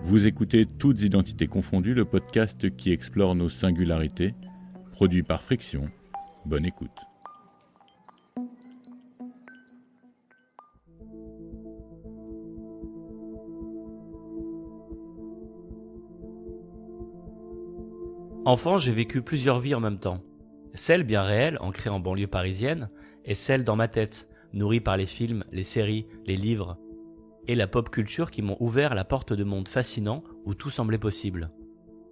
Vous écoutez Toutes identités confondues, le podcast qui explore nos singularités, produit par Friction. Bonne écoute. Enfant, j'ai vécu plusieurs vies en même temps. Celle bien réelle, ancrée en banlieue parisienne, et celle dans ma tête, nourrie par les films, les séries, les livres, et la pop culture qui m'ont ouvert la porte de mondes fascinants où tout semblait possible.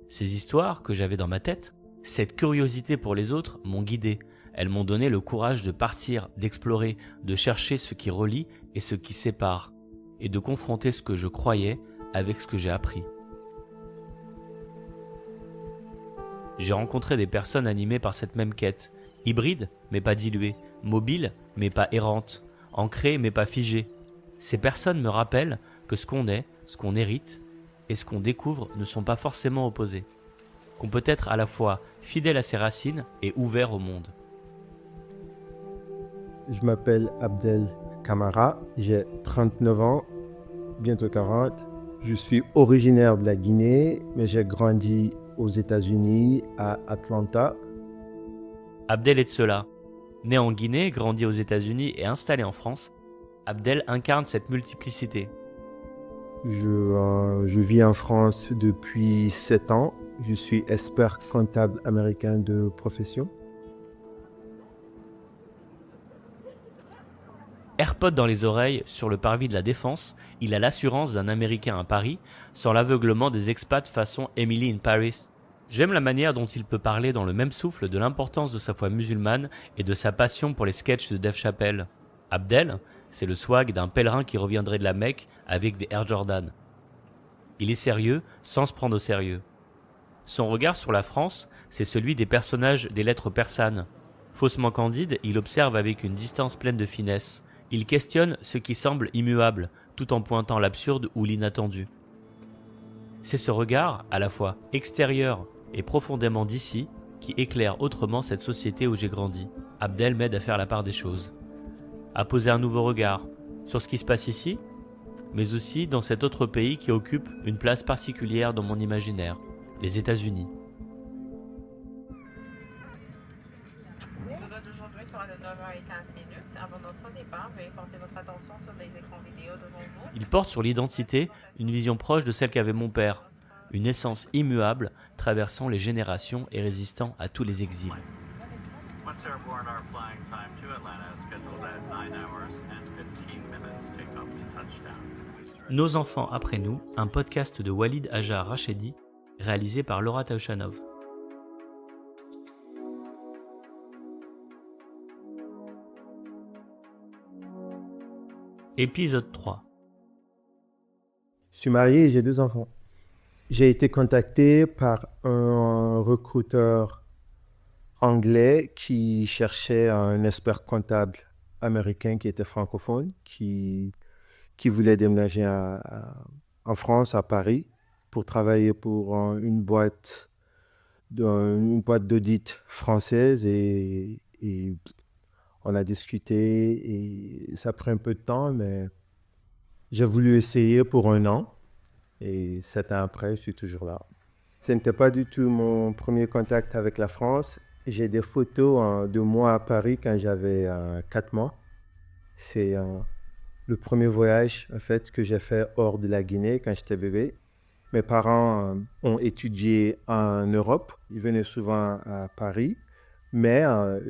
Ces histoires que j'avais dans ma tête, cette curiosité pour les autres m'ont guidé. Elles m'ont donné le courage de partir, d'explorer, de chercher ce qui relie et ce qui sépare, et de confronter ce que je croyais avec ce que j'ai appris. J'ai rencontré des personnes animées par cette même quête, hybrides mais pas diluées, mobiles mais pas errantes, ancrées mais pas figées. Ces personnes me rappellent que ce qu'on est, ce qu'on hérite et ce qu'on découvre ne sont pas forcément opposés, qu'on peut être à la fois fidèle à ses racines et ouvert au monde. Je m'appelle Abdel Camara, j'ai 39 ans, bientôt 40. Je suis originaire de la Guinée, mais j'ai grandi aux États-Unis, à Atlanta. Abdel est de cela. Né en Guinée, grandi aux États-Unis et installé en France, Abdel incarne cette multiplicité. Je vis en France depuis 7 ans. Je suis expert comptable américain de profession. AirPod dans les oreilles, sur le parvis de la Défense, il a l'assurance d'un Américain à Paris, sans l'aveuglement des expats façon Emily in Paris. J'aime la manière dont il peut parler dans le même souffle de l'importance de sa foi musulmane et de sa passion pour les sketchs de Dave Chappelle. Abdel, c'est le swag d'un pèlerin qui reviendrait de la Mecque avec des Air Jordan. Il est sérieux sans se prendre au sérieux. Son regard sur la France, c'est celui des personnages des lettres persanes. Faussement candide, il observe avec une distance pleine de finesse. Il questionne ce qui semble immuable, tout en pointant l'absurde ou l'inattendu. C'est ce regard, à la fois extérieur et profondément d'ici, qui éclaire autrement cette société où j'ai grandi. Abdel m'aide à faire la part des choses, à poser un nouveau regard sur ce qui se passe ici, mais aussi dans cet autre pays qui occupe une place particulière dans mon imaginaire, les États-Unis. D'aujourd'hui sera de 9h15. Avant notre départ, veuillez porter votre attention sur les écrans vidéo devant vous. Il porte sur l'identité une vision proche de celle qu'avait mon père, une essence immuable traversant les générations et résistant à tous les exils. Once airborne, our flying time to Atlanta is scheduled at 9 hours and 15 minutes. Take off to touchdown. Nos enfants après nous, un podcast de Walid Ajar Rachedi, réalisé par Laura Taushanov. Épisode 3. Je suis marié et j'ai 2 enfants. J'ai été contacté par un recruteur anglais qui cherchait un expert comptable américain qui était francophone, qui voulait déménager en France, à Paris, pour travailler pour une boîte d'audit française et on a discuté et ça a pris un peu de temps, mais j'ai voulu essayer pour 1 an et 7 ans après, je suis toujours là. Ce n'était pas du tout mon premier contact avec la France. J'ai des photos de moi à Paris quand j'avais 4 mois. C'est le premier voyage en fait, que j'ai fait hors de la Guinée quand j'étais bébé. Mes parents ont étudié en Europe. Ils venaient souvent à Paris, mais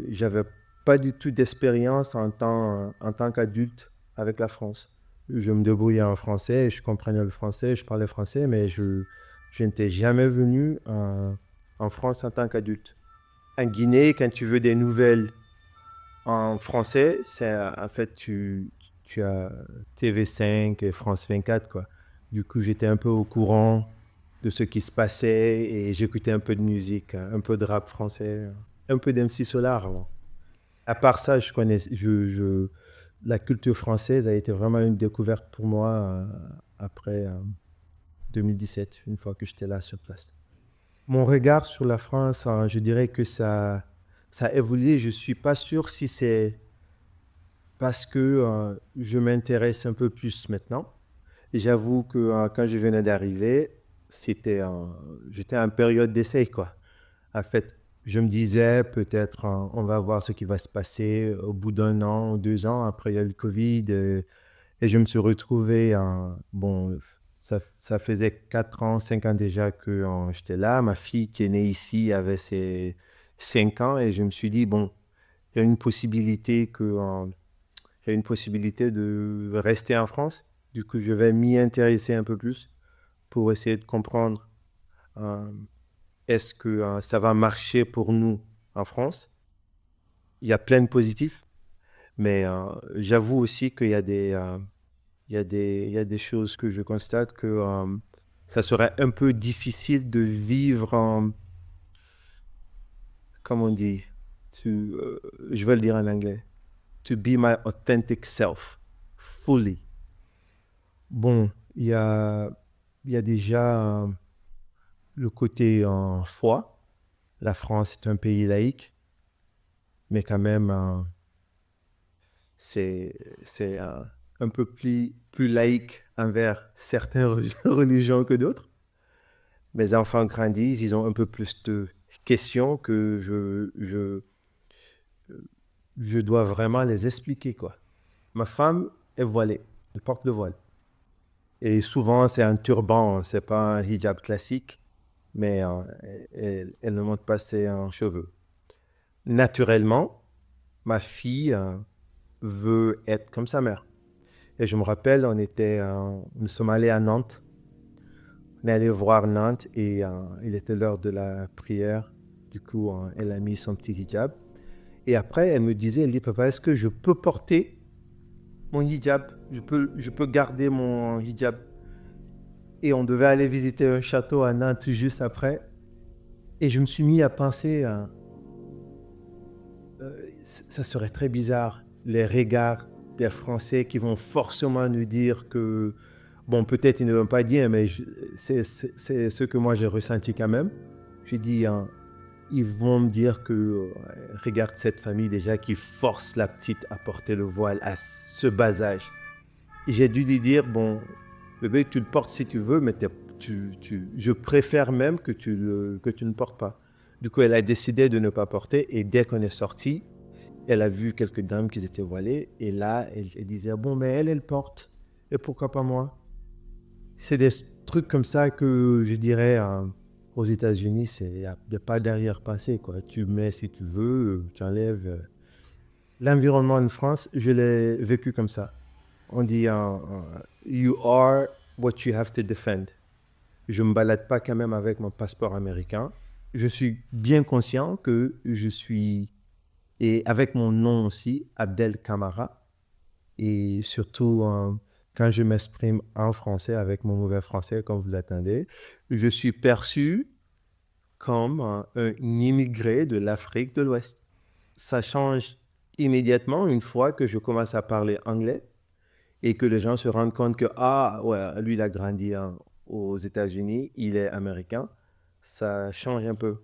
j'avais pas du tout d'expérience en tant qu'adulte avec la France. Je me débrouillais en français, je comprenais le français, je parlais français, mais je n'étais jamais venu en France en tant qu'adulte. En Guinée, quand tu veux des nouvelles en français, c'est en fait tu as TV5 et France 24 quoi. Du coup, j'étais un peu au courant de ce qui se passait et j'écoutais un peu de musique, un peu de rap français, un peu d'MC Solar avant. À part ça, la culture française a été vraiment une découverte pour moi après 2017, une fois que j'étais là sur place. Mon regard sur la France, je dirais que ça a évolué. Je ne suis pas sûr si c'est parce que je m'intéresse un peu plus maintenant. j'avoue que quand je venais d'arriver, j'étais en période d'essai, quoi. En fait, je me disais peut-être on va voir ce qui va se passer au bout d'un an ou 2 ans. Après, il y a eu le Covid et je me suis retrouvé bon, ça faisait 4 ans, 5 ans déjà que j'étais là. Ma fille qui est née ici avait ses 5 ans et je me suis dit, bon, il y a une possibilité de rester en France. Du coup, je vais m'y intéresser un peu plus pour essayer de comprendre euh, est-ce que ça va marcher pour nous en France. Il y a plein de positifs, mais j'avoue aussi qu'il y a il y a des choses que je constate que ça serait un peu difficile de vivre comme on dit, je vais le dire en anglais, to be my authentic self, fully. Bon, il y a déjà le côté foi. La France est un pays laïque, mais quand même, c'est un peu plus laïque envers certaines religions que d'autres. Mes enfants grandissent, ils ont un peu plus de questions que je dois vraiment les expliquer, quoi. Ma femme est voilée, elle porte le voile. Et souvent, c'est un turban, c'est pas un hijab classique, mais elle ne monte pas ses cheveux. Naturellement, ma fille veut être comme sa mère. Et je me rappelle, nous sommes allés à Nantes. On est allé voir Nantes et il était l'heure de la prière. Du coup, elle a mis son petit hijab. Et après, elle dit, papa, est-ce que je peux porter mon hijab? Je peux garder mon hijab? Et on devait aller visiter un château à Nantes juste après. Et je me suis mis à penser, ça serait très bizarre, les regards des Français qui vont forcément nous dire que, bon, peut-être ils ne vont pas dire, mais c'est ce que moi j'ai ressenti quand même. J'ai dit, ils vont me dire que, regarde cette famille déjà qui force la petite à porter le voile à ce bas âge. Et j'ai dû lui dire, bon, bébé, tu le portes si tu veux, mais je préfère même que tu ne portes pas. Du coup, elle a décidé de ne pas porter et dès qu'on est sorti, elle a vu quelques dames qui étaient voilées et là, elle disait, bon, mais elle porte et pourquoi pas moi? C'est des trucs comme ça que je dirais aux États-Unis, il n'y a pas d'arrière-pensée, quoi. Tu mets si tu veux, tu enlèves. L'environnement en France, je l'ai vécu comme ça. On dit you are what you have to defend. Je ne me balade pas quand même avec mon passeport américain. Je suis bien conscient que je suis, et avec mon nom aussi, Abdel Camara. Et surtout, quand je m'exprime en français avec mon mauvais français, comme vous l'attendez, je suis perçu comme un immigré de l'Afrique de l'Ouest. Ça change immédiatement une fois que je commence à parler anglais et que les gens se rendent compte que, ouais, lui, il a grandi aux États-Unis, il est américain. Ça change un peu.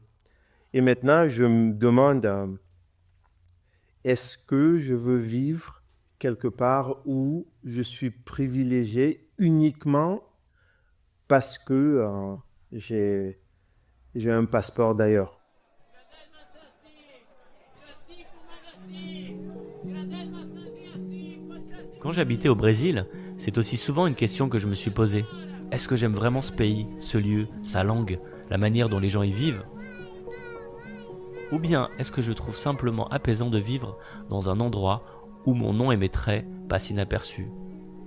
Et maintenant, je me demande, est-ce que je veux vivre quelque part où je suis privilégié uniquement parce que j'ai un passeport d'ailleurs? Quand j'habitais au Brésil, c'est aussi souvent une question que je me suis posée. Est-ce que j'aime vraiment ce pays, ce lieu, sa langue, la manière dont les gens y vivent? Ou bien est-ce que je trouve simplement apaisant de vivre dans un endroit où mon nom et mes traits passent inaperçus,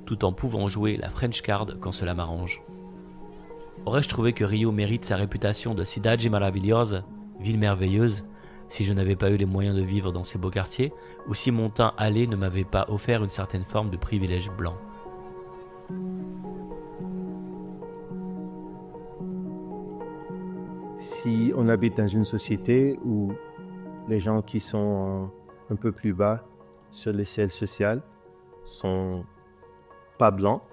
tout en pouvant jouer la French card quand cela m'arrange? Aurais-je trouvé que Rio mérite sa réputation de Cidade Maravilhosa, ville merveilleuse, si je n'avais pas eu les moyens de vivre dans ces beaux quartiers, ou si mon teint hâlé ne m'avait pas offert une certaine forme de privilège blanc? Si on habite dans une société où les gens qui sont un peu plus bas sur l'échelle sociale sont pas blancs,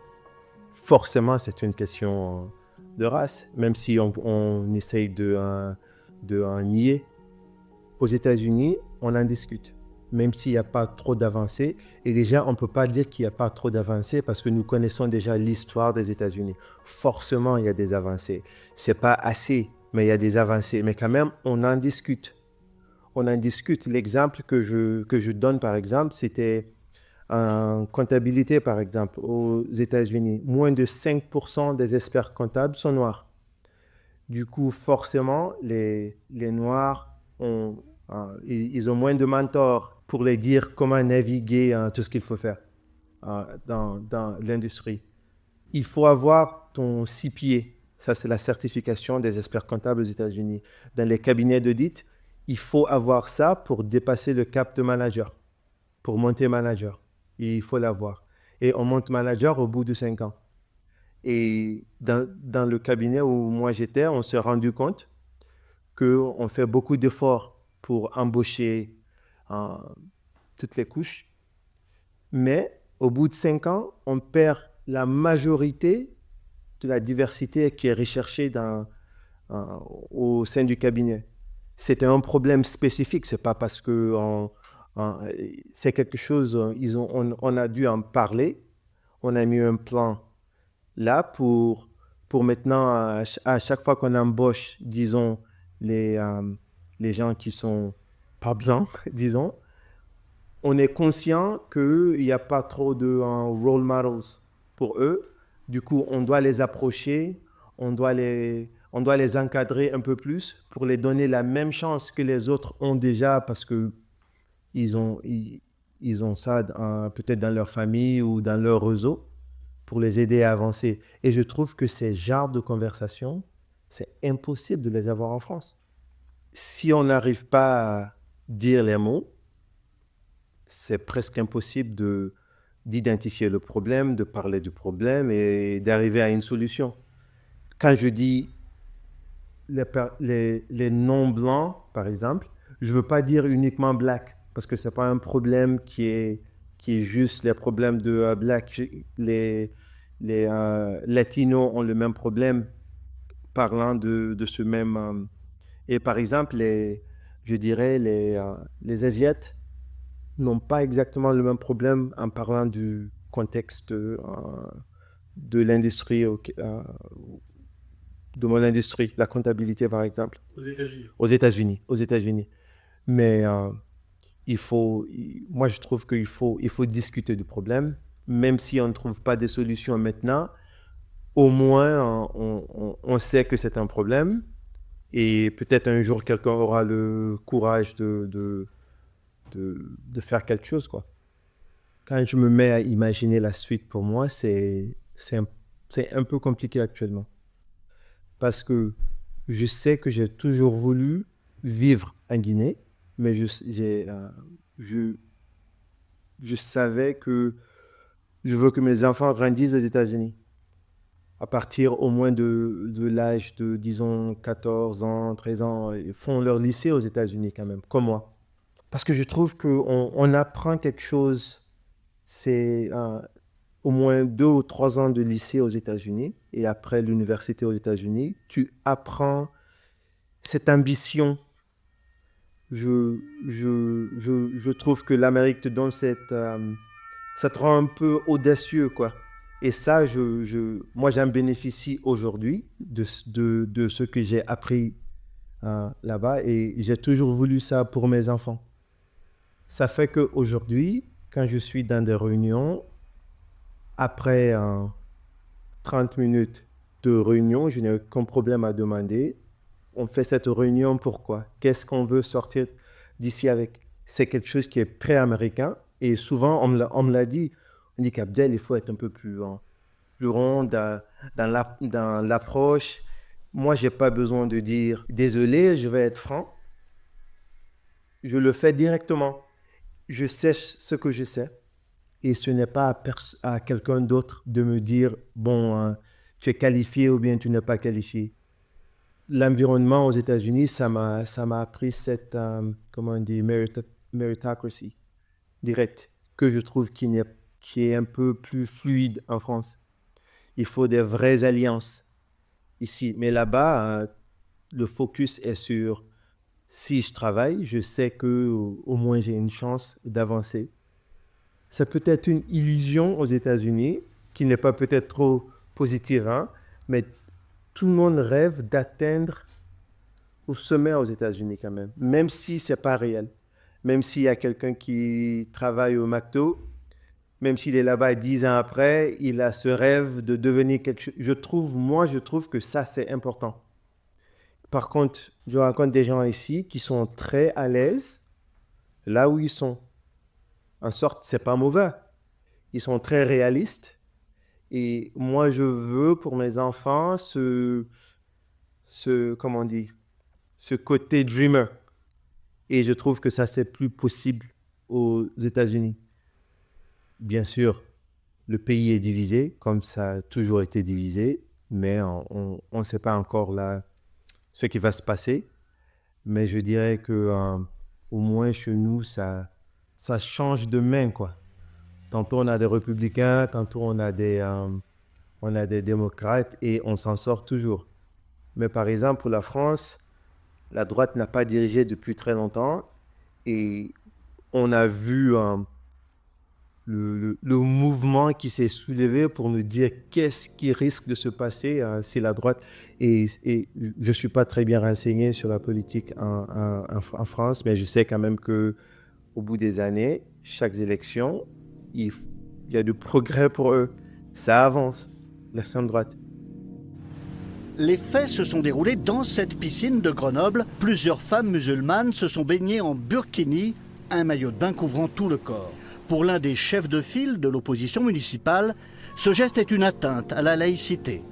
forcément c'est une question de race, même si on essaye de nier. Aux États-Unis, on en discute. même s'il n'y a pas trop d'avancées. Et déjà, on ne peut pas dire qu'il n'y a pas trop d'avancées parce que nous connaissons déjà l'histoire des États-Unis. Forcément, il y a des avancées. Ce n'est pas assez, mais il y a des avancées. Mais quand même, on en discute. On en discute. L'exemple que je donne, par exemple, c'était en comptabilité, par exemple, aux États-Unis. Moins de 5% des experts comptables sont noirs. Du coup, forcément, les Noirs ils ont moins de mentors pour les dire comment naviguer tout ce qu'il faut faire dans l'industrie. Il faut avoir ton CPA. Ça, c'est la certification des experts comptables aux États-Unis. Dans les cabinets d'audit, il faut avoir ça pour dépasser le cap de manager, pour monter manager. Et il faut l'avoir. Et on monte manager au bout de 5 ans. Et dans le cabinet où moi j'étais, on s'est rendu compte qu'on fait beaucoup d'efforts pour embaucher toutes les couches. Mais au bout de 5 ans, on perd la majorité de la diversité qui est recherchée au sein du cabinet. C'était un problème spécifique, c'est pas parce que c'est quelque chose, on a dû en parler, on a mis un plan là pour maintenant, à chaque fois qu'on embauche, disons, les gens qui sont pas bien, disons, on est conscient qu'il n'y a pas trop de role models pour eux. Du coup, on doit les approcher, on doit les encadrer un peu plus pour les donner la même chance que les autres ont déjà parce qu'ils ont ça peut-être dans leur famille ou dans leur réseau pour les aider à avancer. Et je trouve que ces genres de conversations, c'est impossible de les avoir en France. Si on n'arrive pas à dire les mots, c'est presque impossible d'identifier le problème, de parler du problème et d'arriver à une solution. Quand je dis les non-blancs, par exemple, je ne veux pas dire uniquement black, parce que ce n'est pas un problème qui est juste les problèmes de black. Les latinos ont le même problème parlant de ce même... et par exemple, je dirais les Asiates n'ont pas exactement le même problème en parlant du contexte de l'industrie, de mon industrie, la comptabilité par exemple. Aux États-Unis. Mais moi je trouve qu'il faut discuter du problème, même si on ne trouve pas de solutions maintenant, au moins on sait que c'est un problème et peut-être un jour quelqu'un aura le courage de faire quelque chose, quoi. Quand je me mets à imaginer la suite, pour moi, c'est un peu compliqué actuellement. Parce que je sais que j'ai toujours voulu vivre en Guinée, mais je savais que je veux que mes enfants grandissent aux États-Unis. À partir au moins de l'âge de, disons, 14 ans, 13 ans, ils font leur lycée aux États-Unis quand même, comme moi. Parce que je trouve qu'on apprend quelque chose, c'est au moins 2 ou 3 ans de lycée aux États-Unis et après l'université aux États-Unis, tu apprends cette ambition. Je trouve que l'Amérique te donne ça te rend un peu audacieux, quoi. Et ça, moi, j'en bénéficie aujourd'hui de ce que j'ai appris là-bas et j'ai toujours voulu ça pour mes enfants. Ça fait qu'aujourd'hui, quand je suis dans des réunions, après 30 minutes de réunion, je n'ai aucun problème à demander. On fait cette réunion pourquoi? Qu'est-ce qu'on veut sortir d'ici avec? C'est quelque chose qui est très américain. Et souvent, on me l'a dit. On dit qu'Abdel, il faut être un peu plus rond dans l'approche. Moi, je n'ai pas besoin de dire « Désolé, je vais être franc ». Je le fais directement. Je sais ce que je sais. Et ce n'est pas à quelqu'un d'autre de me dire « Bon, tu es qualifié ou bien tu n'es pas qualifié ». L'environnement aux États-Unis, ça m'a appris cette, comment on dit, meritocracy direct, que je trouve qui est un peu plus fluide en France. Il faut des vraies alliances ici. Mais là-bas, le focus est sur si je travaille, je sais que au moins j'ai une chance d'avancer. Ça peut être une illusion aux États-Unis, qui n'est pas peut-être trop positive, hein, mais tout le monde rêve d'atteindre au sommet aux États-Unis quand même si ce n'est pas réel. Même s'il y a quelqu'un qui travaille au McDo, même s'il est là-bas 10 ans après, il a ce rêve de devenir quelque chose. Je trouve que ça, c'est important. Par contre, je rencontre des gens ici qui sont très à l'aise là où ils sont. En sorte, c'est pas mauvais. Ils sont très réalistes. Et moi, je veux pour mes enfants comment on dit, ce côté dreamer. Et je trouve que ça, c'est plus possible aux États-Unis. Bien sûr, le pays est divisé, comme ça a toujours été divisé, mais on ne sait pas encore là ce qui va se passer. Mais je dirais que au moins chez nous, ça change de main, quoi. Tantôt on a des républicains, tantôt on a des démocrates et on s'en sort toujours. Mais par exemple, pour la France, la droite n'a pas dirigé depuis très longtemps et on a vu le mouvement qui s'est soulevé pour nous dire qu'est-ce qui risque de se passer si la droite... Et je ne suis pas très bien renseigné sur la politique en France, mais je sais quand même qu'au bout des années, chaque élection, il y a du progrès pour eux. Ça avance, l'extrême droite. Les faits se sont déroulés dans cette piscine de Grenoble. Plusieurs femmes musulmanes se sont baignées en burkini, un maillot de bain couvrant tout le corps. Pour l'un des chefs de file de l'opposition municipale, ce geste est une atteinte à la laïcité.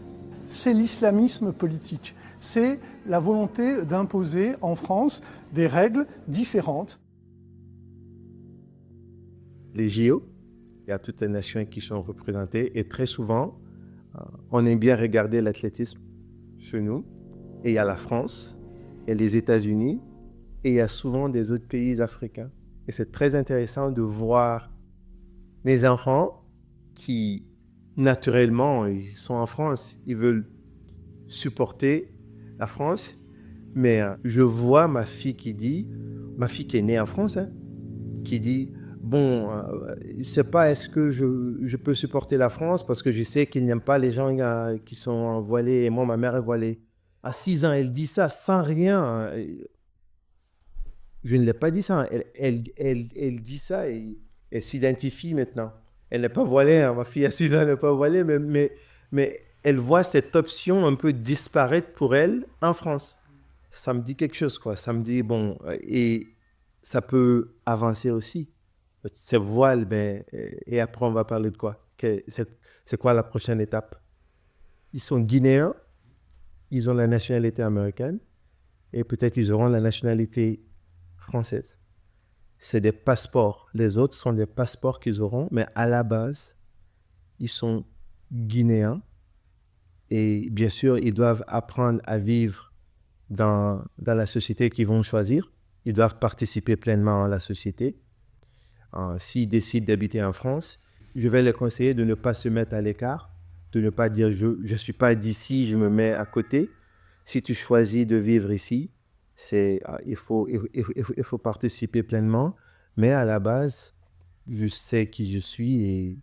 C'est l'islamisme politique. C'est la volonté d'imposer en France des règles différentes. Les JO, il y a toutes les nations qui sont représentées et très souvent, on aime bien regarder l'athlétisme chez nous. Et il y a la France, il y a les États-Unis et il y a souvent des autres pays africains. Et c'est très intéressant de voir mes enfants qui, naturellement, ils sont en France, ils veulent supporter la France. Mais je vois ma fille qui est née en France, hein, qui dit, bon, je ne sais pas, est-ce que je peux supporter la France parce que je sais qu'ils n'aiment pas les gens qui sont voilés et moi, ma mère est voilée. À 6 ans, elle dit ça sans rien. Je ne l'ai pas dit ça. Elle dit ça et elle s'identifie maintenant. Elle n'est pas voilée. Hein. Ma fille à 6 ans, elle n'est pas voilée, mais elle voit cette option un peu disparaître pour elle en France. Ça me dit quelque chose, quoi. Ça me dit, bon, et ça peut avancer aussi. C'est voile, ben, et après, on va parler de quoi? C'est quoi la prochaine étape? Ils sont guinéens, ils ont la nationalité américaine, et peut-être ils auront la nationalité française. C'est des passeports. Les autres sont des passeports qu'ils auront, mais à la base, ils sont guinéens. Et bien sûr, ils doivent apprendre à vivre dans la société qu'ils vont choisir. Ils doivent participer pleinement à la société. S'ils décident d'habiter en France, je vais les conseiller de ne pas se mettre à l'écart, de ne pas dire je ne suis pas d'ici, je me mets à côté. Si tu choisis de vivre ici, il faut participer pleinement. Mais à la base, je sais qui je suis et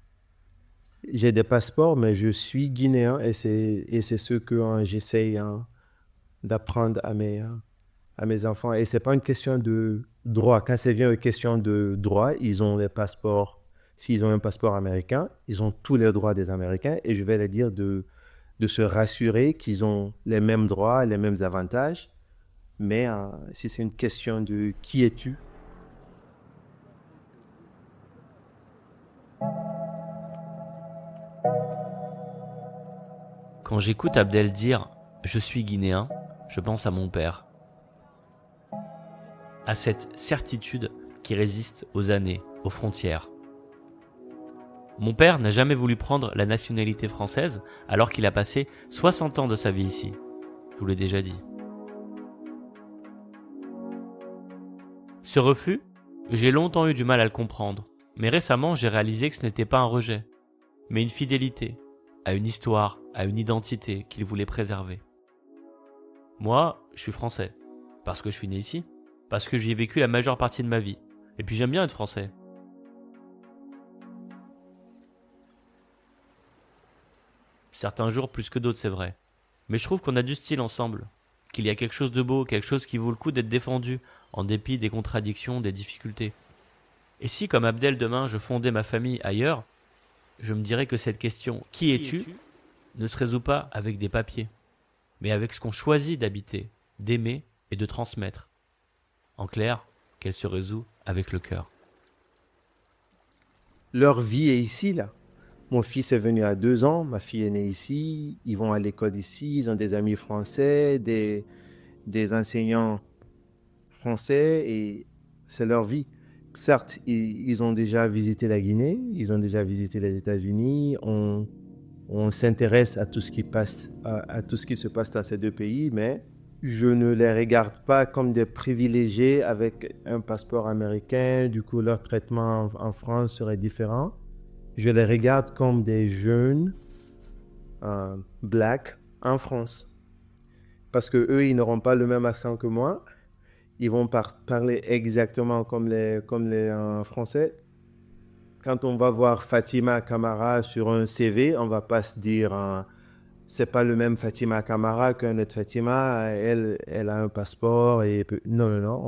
j'ai des passeports, mais je suis guinéen et c'est ce que j'essaye d'apprendre à mes enfants. Et ce n'est pas une question de droit. Quand c'est bien une question de droit, ils ont les passeports. S'ils ont un passeport américain, ils ont tous les droits des Américains. Et je vais leur dire de se rassurer qu'ils ont les mêmes droits, les mêmes avantages. Mais si c'est une question de qui es-tu? Quand j'écoute Abdel dire « je suis guinéen », je pense à mon père. À cette certitude qui résiste aux années, aux frontières. Mon père n'a jamais voulu prendre la nationalité française alors qu'il a passé 60 ans de sa vie ici. Je vous l'ai déjà dit. Ce refus, j'ai longtemps eu du mal à le comprendre, mais récemment j'ai réalisé que ce n'était pas un rejet, mais une fidélité à une histoire, à une identité qu'il voulait préserver. Moi, je suis français, parce que je suis né ici, parce que j'y ai vécu la majeure partie de ma vie. Et puis j'aime bien être français. Certains jours plus que d'autres, c'est vrai. Mais je trouve qu'on a du style ensemble. Qu'il y a quelque chose de beau, quelque chose qui vaut le coup d'être défendu, en dépit des contradictions, des difficultés. Et si, comme Abdel, demain, je fondais ma famille ailleurs, je me dirais que cette question « Qui es-tu » ne se résout pas avec des papiers, mais avec ce qu'on choisit d'habiter, d'aimer et de transmettre. En clair, qu'elle se résout avec le cœur. Leur vie est ici, là. Mon fils est venu à 2 ans, ma fille est née ici, ils vont à l'école ici, ils ont des amis français, des enseignants français, et c'est leur vie. Certes, ils ont déjà visité la Guinée, ils ont déjà visité les États-Unis, on s'intéresse à tout ce qui passe, à tout ce qui se passe dans ces 2 pays, mais je ne les regarde pas comme des privilégiés avec un passeport américain, du coup leur traitement en France serait différent. Je les regarde comme des jeunes blacks en France. Parce qu'eux, ils n'auront pas le même accent que moi. Ils vont parler exactement comme les Français. Quand on va voir Fatima Camara sur un CV, on ne va pas se dire c'est pas le même Fatima Camara qu'un autre Fatima. Elle a un passeport. Non.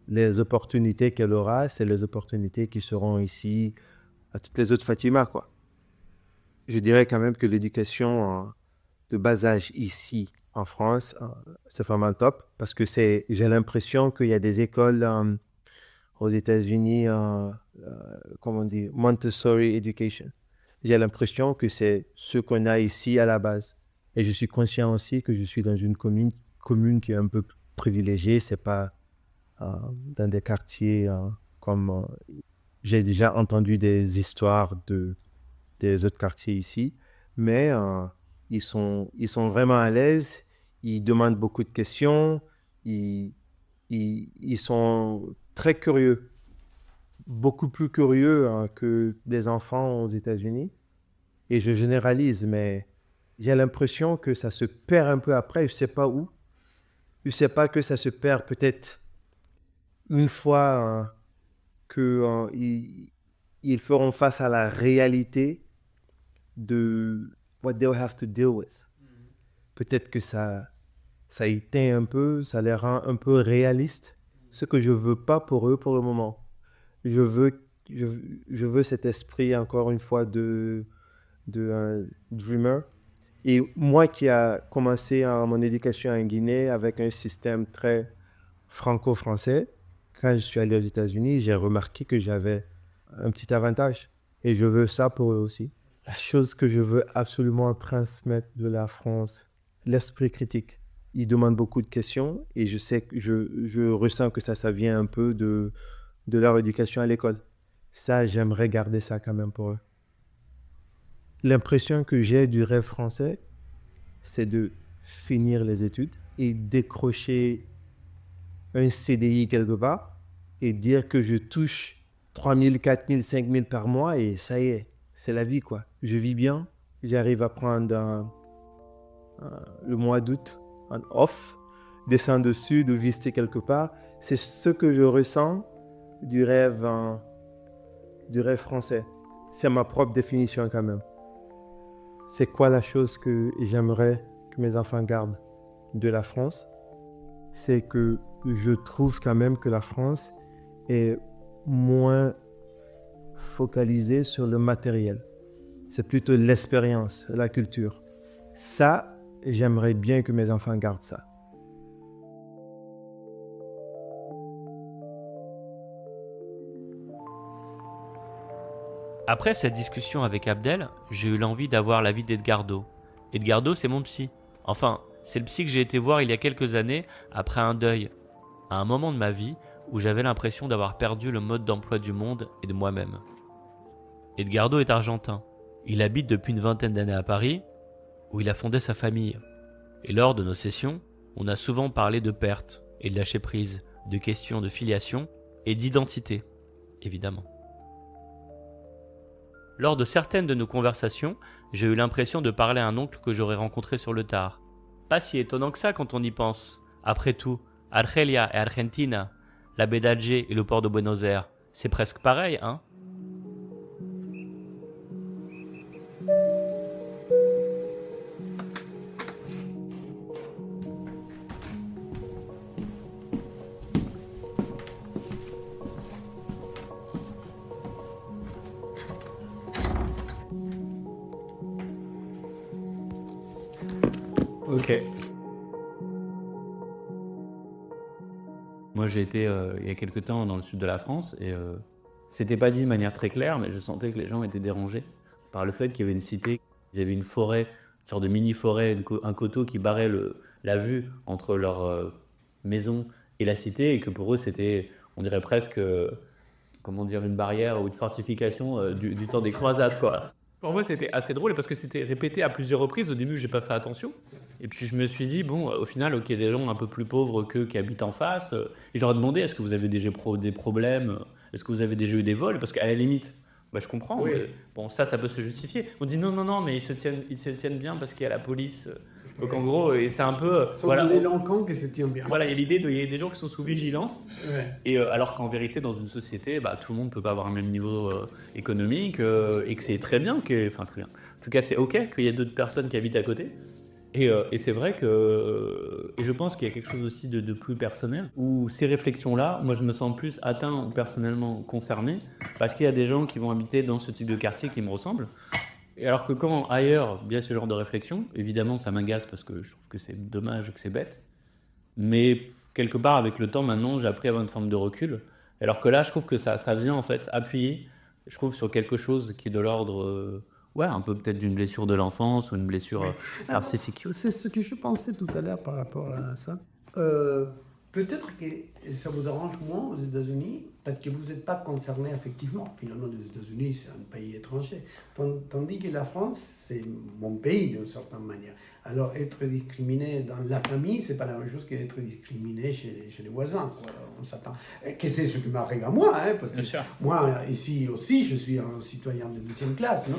Les opportunités qu'elle aura, c'est les opportunités qui seront ici à toutes les autres Fatima, quoi. Je dirais quand même que l'éducation de bas âge ici en France, c'est vraiment top parce que j'ai l'impression qu'il y a des écoles aux États-Unis, comment on dit, Montessori Education. J'ai l'impression que c'est ce qu'on a ici à la base. Et je suis conscient aussi que je suis dans une commune qui est un peu privilégiée. C'est pas dans des quartiers comme... J'ai déjà entendu des histoires des autres quartiers ici, mais ils sont vraiment à l'aise, ils demandent beaucoup de questions, ils sont très curieux, beaucoup plus curieux que des enfants aux États-Unis. Et je généralise, mais j'ai l'impression que ça se perd un peu après, je ne sais pas où. Je ne sais pas que ça se perd peut-être une fois... qu'ils feront face à la réalité de what they'll have to deal with. Peut-être que ça éteint un peu, ça les rend un peu réalistes, ce que je ne veux pas pour eux pour le moment. Je veux cet esprit, encore une fois, de dreamer. Et moi qui a commencé mon éducation en Guinée avec un système très franco-français, quand je suis allé aux États-Unis, j'ai remarqué que j'avais un petit avantage. Et je veux ça pour eux aussi. La chose que je veux absolument transmettre de la France, l'esprit critique. Ils demandent beaucoup de questions et je sais que je ressens que ça vient un peu de leur éducation à l'école. Ça, j'aimerais garder ça quand même pour eux. L'impression que j'ai du rêve français, c'est de finir les études et décrocher un CDI quelque part et dire que je touche 3 000, 4 000, 5 000 par mois et ça y est, c'est la vie, quoi. Je vis bien, j'arrive à prendre le mois d'août en off, descendre au sud ou visiter quelque part. C'est ce que je ressens du rêve français. C'est ma propre définition quand même. C'est quoi la chose que j'aimerais que mes enfants gardent de la France? C'est que je trouve quand même que la France est moins focalisée sur le matériel. C'est plutôt l'expérience, la culture. Ça, j'aimerais bien que mes enfants gardent ça. Après cette discussion avec Abdel, j'ai eu l'envie d'avoir l'avis d'Edgardo. Edgardo, c'est mon psy. Enfin, c'est le psy que j'ai été voir il y a quelques années après un deuil, à un moment de ma vie où j'avais l'impression d'avoir perdu le mode d'emploi du monde et de moi-même. Edgardo est argentin. Il habite depuis une vingtaine d'années à Paris, où il a fondé sa famille. Et lors de nos sessions, on a souvent parlé de perte et de lâcher prise, de questions de filiation et d'identité, évidemment. Lors de certaines de nos conversations, j'ai eu l'impression de parler à un oncle que j'aurais rencontré sur le tard. Pas si étonnant que ça quand on y pense. Après tout, Argelia et Argentina, la baie d'Alger et le port de Buenos Aires, c'est presque pareil, hein? Ok. Moi, j'ai été il y a quelques temps dans le sud de la France et c'était pas dit de manière très claire, mais je sentais que les gens étaient dérangés par le fait qu'il y avait une cité, il y avait une forêt, une sorte de mini-forêt, un coteau qui barrait la vue entre leur maison et la cité, et que pour eux, c'était, on dirait presque, comment dire, une barrière ou une fortification du temps des croisades, quoi. Pour moi, c'était assez drôle parce que c'était répété à plusieurs reprises. Au début, j'ai pas fait attention. Et puis, je me suis dit, bon, au final, ok, des gens un peu plus pauvres qu'eux qui habitent en face. Et je leur ai demandé, est-ce que vous avez déjà des problèmes? Est-ce que vous avez déjà eu des vols? Parce qu'à la limite, bah, je comprends. Oui. Mais, bon, ça peut se justifier. On dit non, mais ils se tiennent bien parce qu'il y a la police. Donc, en gros, et c'est un peu. Sont Voilà, des délinquants qui se tiennent bien. voilà, il y a l'idée qu'il y a des gens qui sont sous vigilance. Ouais. Et alors qu'en vérité, dans une société, bah, tout le monde ne peut pas avoir un même niveau économique et que c'est très bien, enfin très bien. En tout cas, c'est ok qu'il y ait d'autres personnes qui habitent à côté. Et c'est vrai que et je pense qu'il y a quelque chose aussi de plus personnel, où ces réflexions-là, moi je me sens plus atteint ou personnellement concerné, parce qu'il y a des gens qui vont habiter dans ce type de quartier qui me ressemblent. Et alors que quand ailleurs, il y a ce genre de réflexion, évidemment ça m'agace parce que je trouve que c'est dommage, que c'est bête. Mais quelque part, avec le temps, maintenant, j'ai appris à avoir une forme de recul. Alors que là, je trouve que ça vient en fait appuyer, je trouve, sur quelque chose qui est de l'ordre, ouais, un peu peut-être d'une blessure de l'enfance ou une blessure narcissique. C'est ce que je pensais tout à l'heure par rapport à ça. Peut-être que ça vous dérange moins aux États-Unis parce que vous n'êtes pas concerné effectivement. Finalement, les États-Unis, c'est un pays étranger. Tandis que la France, c'est mon pays d'une certaine manière. Alors, être discriminé dans la famille, c'est pas la même chose qu'être discriminé chez les voisins, quoi. On s'attend. Que c'est ce qui m'arrive à moi, hein, parce que Bien sûr. moi, ici aussi, je suis un citoyen de 12e classe, non?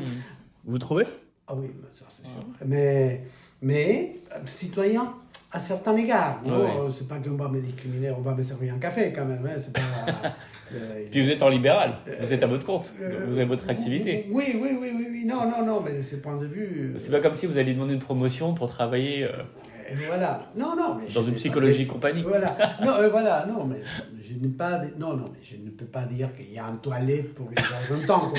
Vous trouvez? Ah oui, ça c'est sûr. Mais citoyen à certains égards. Non, Ouais. c'est pas qu'on va me discriminer, on va me servir un café quand même. Hein, c'est pas, Puis vous êtes en libéral, vous êtes à votre compte, vous avez votre activité. Oui. Non, mais c'est point de vue. C'est pas comme si vous alliez demander une promotion pour travailler Et voilà. Non, mais dans je une n'ai psychologie pas- compagnie. Voilà. Non, mais je n'ai pas. Non, mais je ne peux pas dire qu'il y a une toilette pour les Argentins.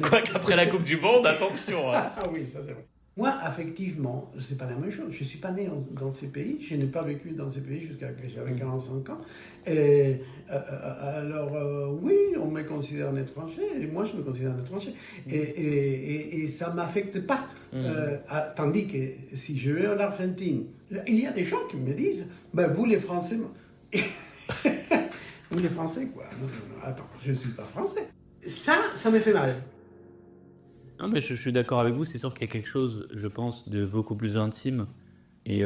Quoi qu'après la Coupe du Monde, attention. Hein. Ah oui, ça c'est vrai. Moi, effectivement, c'est pas la même chose. Je suis pas né dans ces pays, je n'ai pas vécu dans ces pays jusqu'à que j'avais 45 ans. Et, alors, oui, on me considère un étranger, et moi je me considère un étranger. Et ça ne m'affecte pas. Tandis que si je vais en Argentine, il y a des gens qui me disent, ben, vous les Français, vous les Français quoi. Non, attends, je ne suis pas français. Ça me fait mal. Non, mais je suis d'accord avec vous, c'est sûr qu'il y a quelque chose, je pense, de beaucoup plus intime et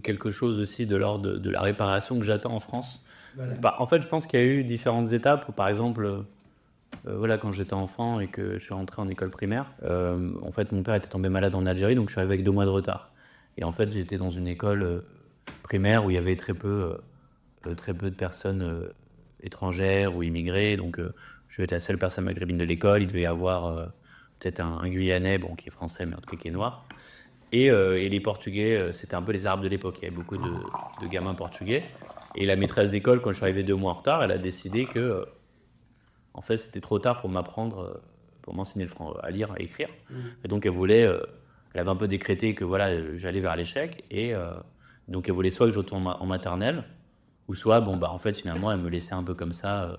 quelque chose aussi de l'ordre de la réparation que j'attends en France. Voilà. Bah, en fait, je pense qu'il y a eu différentes étapes. Par exemple, voilà, quand j'étais enfant et que je suis rentré en école primaire, en fait, mon père était tombé malade en Algérie, donc je suis arrivé avec 2 mois de retard. Et en fait, j'étais dans une école primaire où il y avait très peu de personnes étrangères ou immigrées. Donc, je étais la seule personne maghrébine de l'école. Il devait y avoir peut-être un Guyanais, bon, qui est français, mais en tout cas qui est noir. Et les Portugais, c'était un peu les Arabes de l'époque. Il y avait beaucoup de gamins portugais. Et la maîtresse d'école, quand je suis arrivé 2 mois en retard, elle a décidé que, en fait, c'était trop tard pour m'apprendre, pour m'enseigner à lire et écrire. Et donc, elle avait un peu décrété que voilà, j'allais vers l'échec. Et donc, elle voulait soit que je retourne en maternelle, ou soit, bon, bah, en fait, finalement, elle me laissait un peu comme ça,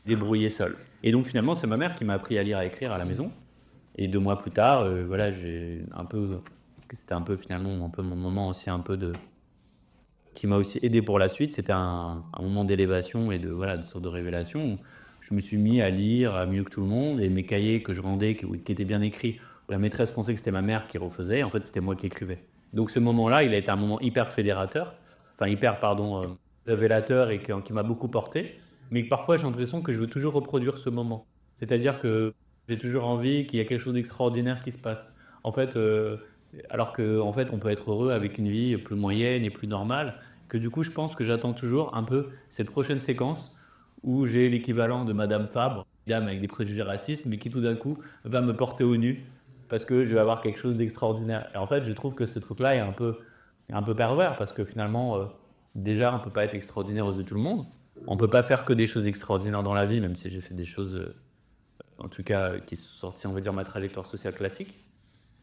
débrouiller seule. Et donc, finalement, c'est ma mère qui m'a appris à lire et à écrire à la maison. Et 2 mois plus tard, voilà, c'était un peu finalement un peu mon moment aussi un peu qui m'a aussi aidé pour la suite. C'était un moment d'élévation et de sorte de révélation où je me suis mis à lire à mieux que tout le monde, et mes cahiers que je rendais, qui étaient bien écrits, où la maîtresse pensait que c'était ma mère qui refaisait, en fait c'était moi qui écrivais. Donc ce moment-là, il a été un moment hyper révélateur et qui m'a beaucoup porté, mais parfois j'ai l'impression que je veux toujours reproduire ce moment. C'est-à-dire que j'ai toujours envie qu'il y ait quelque chose d'extraordinaire qui se passe. En fait, alors qu'en fait, on peut être heureux avec une vie plus moyenne et plus normale. que du coup, je pense que j'attends toujours un peu cette prochaine séquence où j'ai l'équivalent de Madame Fabre, une dame avec des préjugés racistes, mais qui tout d'un coup va me porter au nu parce que je vais avoir quelque chose d'extraordinaire. Et en fait, je trouve que ce truc-là est un peu pervers parce que finalement, déjà, on ne peut pas être extraordinaire aux yeux de tout le monde. On ne peut pas faire que des choses extraordinaires dans la vie, même si j'ai fait des choses, en tout cas, qui sont sorties, on va dire, ma trajectoire sociale classique.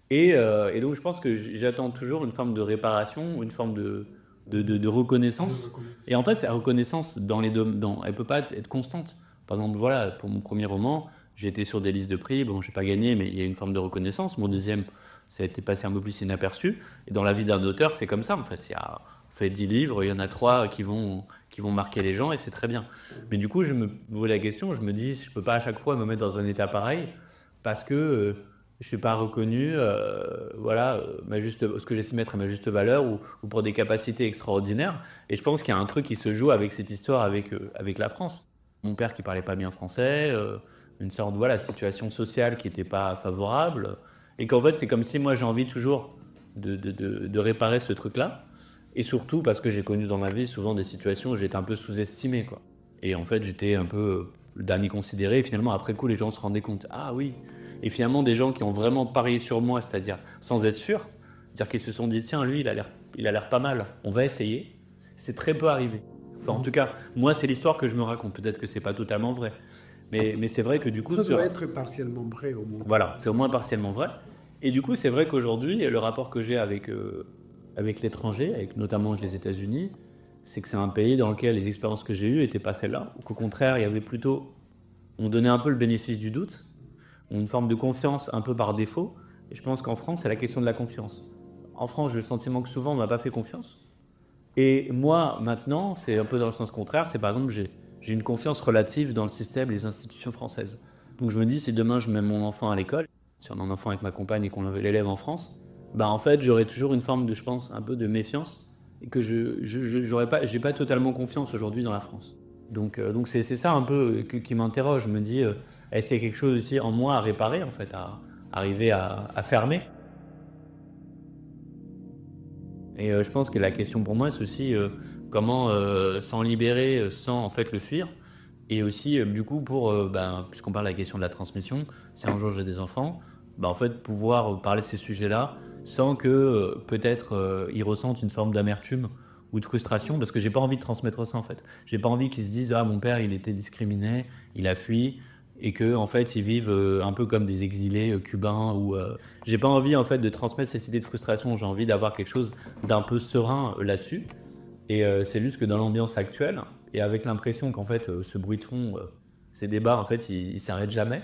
Et donc, je pense que j'attends toujours une forme de réparation, une forme de reconnaissance. Et en fait, cette reconnaissance, elle ne peut pas être constante. Par exemple, voilà, pour mon premier roman, j'ai été sur des listes de prix. Bon, je n'ai pas gagné, mais il y a une forme de reconnaissance. Mon deuxième, ça a été passé un peu plus inaperçu. Et dans la vie d'un auteur, c'est comme ça, en fait. On fait 10 livres, il y en a 3 qui vont marquer les gens, et c'est très bien. Mais du coup, je me pose la question, je me dis, je ne peux pas à chaque fois me mettre dans un état pareil, parce que je ne suis pas reconnu, ce que j'estime être ma juste valeur, ou pour des capacités extraordinaires. Et je pense qu'il y a un truc qui se joue avec cette histoire, avec la France. Mon père qui ne parlait pas bien français, une sorte de situation sociale qui n'était pas favorable, et qu'en fait, c'est comme si moi, j'ai envie toujours de réparer ce truc-là. Et surtout parce que j'ai connu dans ma vie souvent des situations où j'étais un peu sous-estimé, quoi. Et en fait, j'étais un peu le dernier considéré. Et finalement, après coup, les gens se rendaient compte. Ah oui. Et finalement, des gens qui ont vraiment parié sur moi, c'est-à-dire sans être sûr, c'est-à-dire qu'ils se sont dit, tiens, lui, il a l'air pas mal. On va essayer. C'est très peu arrivé. Enfin, en tout cas, moi, c'est l'histoire que je me raconte. Peut-être que c'est pas totalement vrai. Mais c'est vrai que du coup... Ça doit être partiellement vrai, au moins. Voilà, c'est au moins partiellement vrai. Et du coup, c'est vrai qu'aujourd'hui, le rapport que j'ai avec l'étranger, avec notamment les États-Unis, c'est que c'est un pays dans lequel les expériences que j'ai eues n'étaient pas celles-là, ou qu'au contraire, il y avait plutôt... On donnait un peu le bénéfice du doute, une forme de confiance un peu par défaut. Et je pense qu'en France, c'est la question de la confiance. En France, j'ai le sentiment que souvent, on ne m'a pas fait confiance. Et moi, maintenant, c'est un peu dans le sens contraire. C'est par exemple, j'ai une confiance relative dans le système et les institutions françaises. Donc je me dis, si demain, je mets mon enfant à l'école, si on a un enfant avec ma compagne et qu'on l'élève en France, en fait, j'aurais toujours une forme de, je pense, un peu de méfiance, et que j'ai pas totalement confiance aujourd'hui dans la France. Donc c'est ça un peu qui m'interroge. Je me dis, est-ce qu'il y a quelque chose aussi en moi à réparer, en fait, à arriver à fermer. Et je pense que la question pour moi, c'est aussi comment s'en libérer sans en fait le fuir. Et aussi, du coup, puisqu'on parle de la question de la transmission, si un jour j'ai des enfants, en fait, pouvoir parler de ces sujets-là sans que peut-être ils ressentent une forme d'amertume ou de frustration, parce que j'ai pas envie de transmettre ça en fait. J'ai pas envie qu'ils se disent mon père il était discriminé, il a fui, et que en fait ils vivent un peu comme des exilés cubains, ou j'ai pas envie en fait de transmettre cette idée de frustration. J'ai envie d'avoir quelque chose d'un peu serein là-dessus. Et c'est juste que dans l'ambiance actuelle, et avec l'impression qu'en fait ce bruit de fond, ces débats en fait ils s'arrêtent jamais.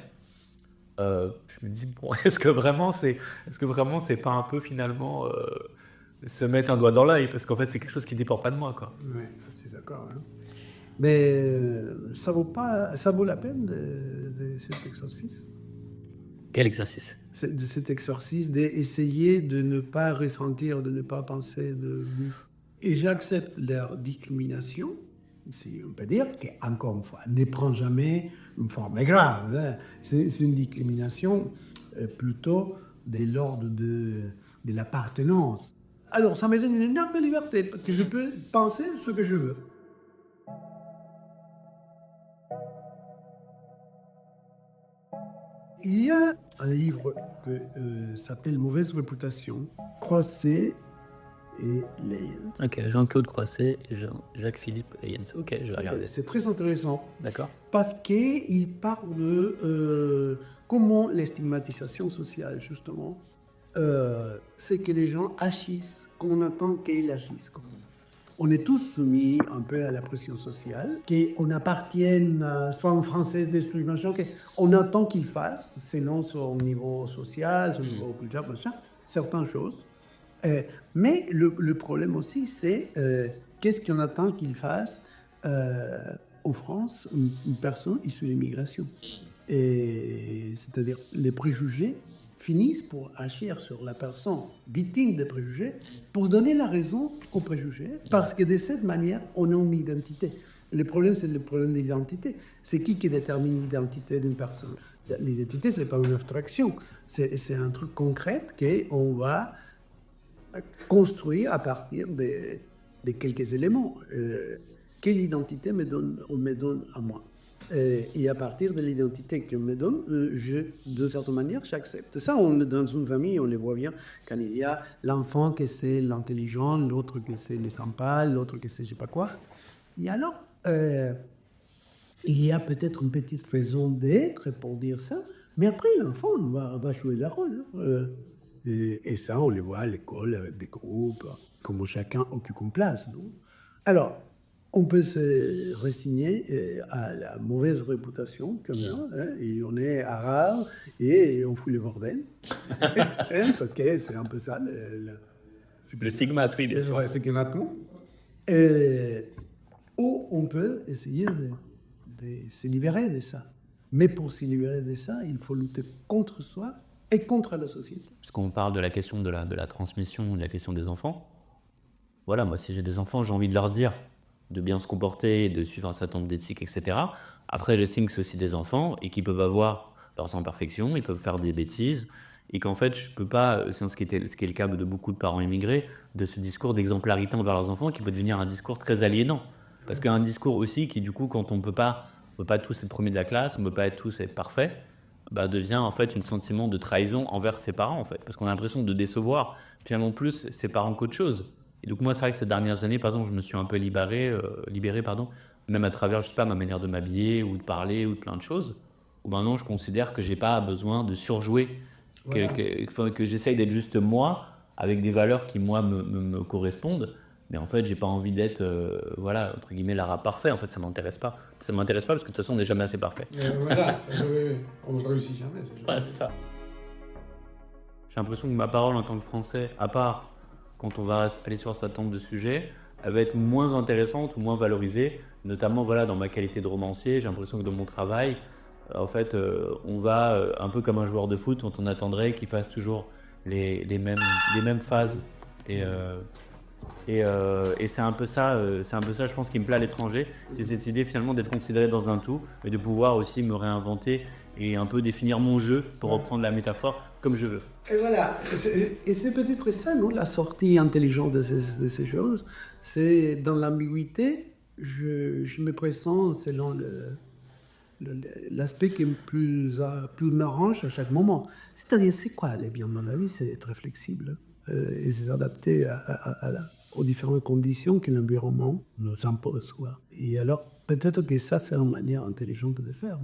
Je me dis est-ce que vraiment c'est pas un peu finalement se mettre un doigt dans l'œil, parce qu'en fait c'est quelque chose qui dépend pas de moi, quoi. Oui, je suis d'accord. Mais ça vaut la peine de cet exercice. Quel exercice? De cet exercice d'essayer de ne pas ressentir, de ne pas penser Et j'accepte leur discrimination, si on peut dire, qu'encore une fois, ne prend jamais une forme grave. C'est une discrimination plutôt de l'ordre de l'appartenance. Alors, ça me donne une énorme liberté, parce que je peux penser ce que je veux. Il y a un livre qui s'appelle Mauvaise réputation, Croisset et Leyens. Ok, Jean-Claude Croisset et Jacques-Philippe Leyens. Ok, je vais regarder. C'est très intéressant. D'accord. Parce qu'il parle de comment les stigmatisations sociales, justement, fait que les gens agissent comme on attend qu'ils agissent. On est tous soumis un peu à la pression sociale, qu'on appartienne à la forme française de subvention, qu'on attend qu'il fasse, selon son niveau social, son niveau culturel, certaines choses. Mais le problème aussi, c'est qu'est-ce qu'on attend qu'il fasse en France, une personne issue de l'immigration. C'est-à-dire, les préjugés finissent pour agir sur la personne victime des préjugés pour donner la raison aux préjugés, parce que de cette manière, on a une identité. Le problème, c'est le problème de l'identité. C'est qui détermine l'identité d'une personne? L'identité, ce n'est pas une abstraction. C'est un truc concret qu'on va construire à partir de quelques éléments. Quelle identité on me donne à moi? Et à partir de l'identité qu'on me donne, de certaine manière, j'accepte. Ça, dans une famille, on le voit bien, quand il y a l'enfant que c'est l'intelligent, l'autre que c'est le sympa, l'autre que c'est je sais pas quoi. Et alors, il y a peut-être une petite raison d'être pour dire ça, mais après, l'enfant va jouer le rôle. Et ça, on le voit à l'école, avec des groupes, comment chacun occupe une place. Non? Alors, on peut se résigner à la mauvaise réputation qu'on a, et on est arabe et on fout le bordel. Parce que c'est un peu ça. Le stigmate, oui. C'est qu'on attend. Ou on peut essayer de se libérer de ça. Mais pour se libérer de ça, il faut lutter contre soi et contre la société. Puisqu'on parle de la question de la transmission, de la question des enfants. Voilà, moi, si j'ai des enfants, j'ai envie de leur dire de bien se comporter, de suivre un certain nombre d'éthiques, etc. Après, j'estime que c'est aussi des enfants et qu'ils peuvent avoir leurs imperfections, ils peuvent faire des bêtises, et qu'en fait, je peux pas, c'est ce qui est le cas de beaucoup de parents immigrés, de ce discours d'exemplarité envers leurs enfants qui peut devenir un discours très aliénant. Parce qu'un discours aussi qui, du coup, quand on peut pas tous être premiers de la classe, on peut pas tous être parfaits, devient en fait un sentiment de trahison envers ses parents, en fait. Parce qu'on a l'impression de décevoir finalement plus ses parents qu'autre chose. Et donc moi, c'est vrai que ces dernières années, par exemple, je me suis un peu libéré, même à travers, je sais pas, ma manière de m'habiller ou de parler ou de plein de choses, où maintenant je considère que j'ai pas besoin de surjouer, voilà. que j'essaye d'être juste moi, avec des valeurs qui, moi, me correspondent, mais en fait, j'ai pas envie d'être, entre guillemets, l'arabe parfait. En fait, ça m'intéresse pas. Ça m'intéresse pas parce que de toute façon, on n'est jamais assez parfait. Voilà, on ne réussit jamais. Ouais, c'est ça. J'ai l'impression que ma parole en tant que Français, à part quand on va aller sur un certain nombre de sujets, elle va être moins intéressante ou moins valorisée, notamment dans ma qualité de romancier. J'ai l'impression que dans mon travail, en fait, on va un peu comme un joueur de foot, dont on attendrait qu'il fasse toujours les mêmes phases. Et c'est un peu ça, je pense, qui me plaît à l'étranger. C'est cette idée finalement d'être considéré dans un tout, et de pouvoir aussi me réinventer et un peu définir mon jeu, pour reprendre la métaphore, comme je veux. Et voilà, et c'est peut-être ça, non, la sortie intelligente de ces choses. C'est dans l'ambiguïté, je me présente selon l'aspect qui plus m'arrange à chaque moment. C'est-à-dire, c'est quoi aller bien dans la vie? C'est être flexible et s'adapter aux différentes conditions que l'environnement nous impose. Et alors, peut-être que ça, c'est une manière intelligente de faire.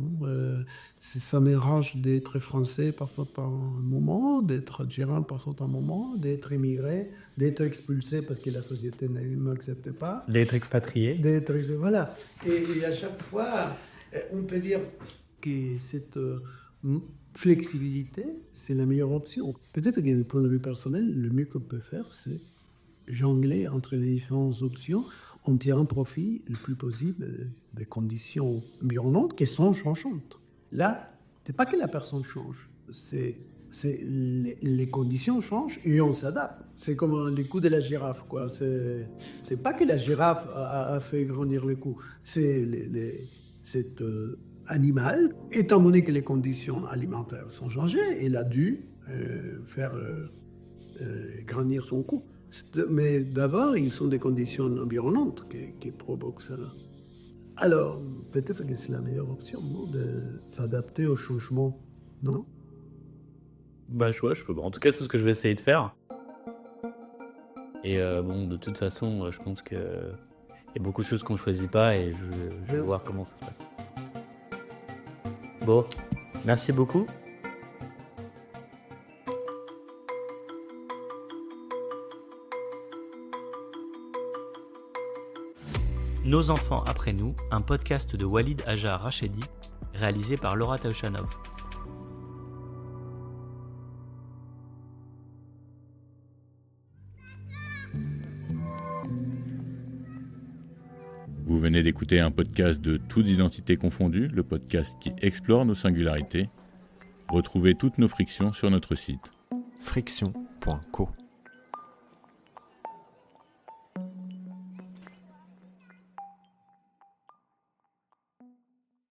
Ça m'arrange d'être français parfois par un moment, d'être algérien parfois par un moment, d'être immigré, d'être expulsé parce que la société ne m'accepte pas. D'être expatrié. Voilà. Et à chaque fois, on peut dire que cette flexibilité, c'est la meilleure option. Peut-être que du point de vue personnel, le mieux qu'on peut faire, c'est jongler entre les différentes options en tirant profit le plus possible des conditions environnantes qui sont changeantes. Là, c'est pas que la personne change, c'est les conditions changent et on s'adapte. C'est comme les coups de la girafe, quoi. C'est pas que la girafe a fait grandir le cou, c'est cet animal, étant donné que les conditions alimentaires sont changées, il a dû faire grandir son cou. Mais d'abord, ils sont des conditions environnantes qui provoquent cela. Alors, peut-être que c'est la meilleure option, non, de s'adapter au changement, non? En tout cas, c'est ce que je vais essayer de faire. Et de toute façon, je pense qu'il y a beaucoup de choses qu'on ne choisit pas, et je vais voir comment ça se passe. Bon, merci beaucoup. Nos enfants après nous, un podcast de Walid Ajar Rachedi, réalisé par Laura Taushanov. Vous venez d'écouter un podcast de Toutes identités confondues, le podcast qui explore nos singularités. Retrouvez toutes nos frictions sur notre site. friction.co